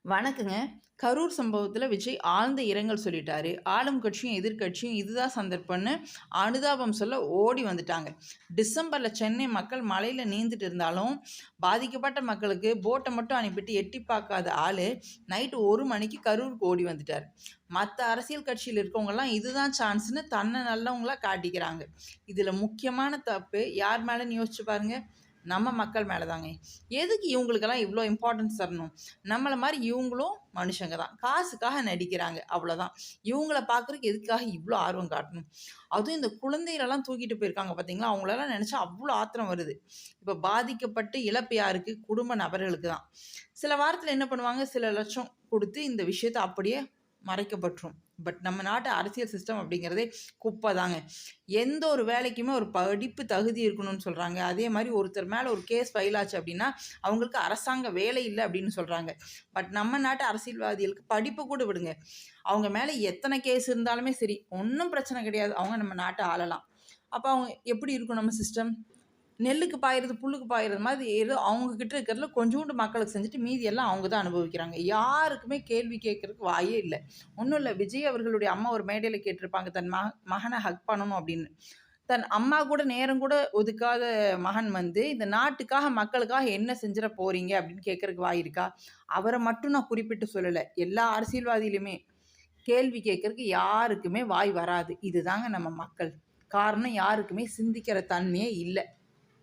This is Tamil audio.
வணக்கங்க. கரூர் சம்பவத்தில விஜய் ஆழ்ந்த இரங்கல் சொல்லிட்டாரு. ஆளும் கட்சியும், எதிர்க்கட்சியும் இதுதான் சந்தர்ப்பம்னு அனுதாபம் சொல்ல ஓடி வந்துட்டாங்க. டிசம்பர்ல சென்னை மக்கள் மழையில நீந்துட்டு இருந்தாலும், பாதிக்கப்பட்ட மக்களுக்கு போட்ட மட்டும் அனுப்பிட்டு எட்டி பார்க்காத ஆளு, நைட்டு 1 மணிக்கு கரூருக்கு ஓடி வந்துட்டாரு. மத்த அரசியல் கட்சியில இருக்கவங்கலாம் இதுதான் சான்ஸ்ன்னு தன்ன நல்லவங்களா காட்டிக்கிறாங்க. இதில முக்கியமான தப்பு யார் மேலன்னு யோசிச்சு பாருங்க. நம்ம மக்கள் மேல தாங்க. எதுக்கு இவங்களுக்கெல்லாம் இவ்ளோ இம்பார்ட்டன்ஸ் தரணும்? நம்மள மாரி இவங்களும் மனுஷங்க தான். காசுக்காக நடிக்கிறாங்க அவ்வளோதான். இவங்கள பார்க்குறதுக்கு எதுக்காக இவ்ளோ ஆர்வம் காட்டணும்? அதுவும் இந்த குழந்தைகளெல்லாம் தூக்கிட்டு போயிருக்காங்க பார்த்தீங்களா? அவங்களலாம் நெனச்சா அவ்ளோ ஆத்திரம் வருது. இப்ப பாதிக்கப்பட்டு இழப்பு யாருக்கு? குடும்ப நபர்களுக்கு தான். சில வாரத்தில என்ன பண்ணுவாங்க? சில லட்சம் குடுத்து இந்த விஷயத்த அப்படியே மறைக்கப்பட்டுரும். பட் நம்ம நாட்டு அரசியல் சிஸ்டம் அப்படிங்கிறதே குப்ப தாங்க. எந்த ஒரு வேலைக்குமே ஒரு படிப்பு தகுதி இருக்கணும்னு சொல்றாங்க. அதே மாரி ஒருத்தர் மேல ஒரு கேஸ் ஃபைல் ஆச்சு அப்படின்னா, அவங்களுக்கு அரசாங்க வேலை இல்ல அப்படின்னு சொல்றாங்க. பட் நம்ம நாட்டு அரசியல்வாதிகளுக்கு படிப்பு கூட விடுங்க. அவங்க மேல எத்தன கேஸ் இருந்தாலுமே சரி, ஒண்ணும் பிரச்சனை கிடையாது. அவங்க நம்ம நாட்ட ஆளலாம். அப்ப அவங்க எப்படி இருக்கும் நம்ம சிஸ்டம்? நெல்லுக்கு பாயிறது, புல்லுக்கு பாயிறது மாதிரி ஏதோ அவங்க கிட்ட இருக்கிறதுல கொஞ்சூண்டு மக்களுக்கு செஞ்சுட்டு மீதி எல்லாம் அவங்க தான் அனுபவிக்கிறாங்க. யாருக்குமே கேள்வி கேட்கறதுக்கு வாயே இல்ல. ஒண்ணும் இல்ல. விஜய் அவர்களுடைய அம்மா ஒரு மேடையில கேட்டிருப்பாங்க, தன் மகன ஹக் பண்ணணும் அப்படின்னு. தன் அம்மா கூட நேரம் கூட ஒதுக்காத மகன் வந்து, இந்த நாட்டுக்காக, மக்களுக்காக என்ன செஞ்சிட போறீங்க அப்படின்னு கேட்கறதுக்கு வாய் இருக்கா? அவர மட்டும் நான் குறிப்பிட்டு சொல்லல. எல்லா அரசியல்வாதியிலுமே கேள்வி கேட்கறதுக்கு யாருக்குமே வாய் வராது. இதுதாங்க நம்ம மக்கள். காரணம் யாருக்குமே சிந்திக்கிற தன்மையே இல்ல.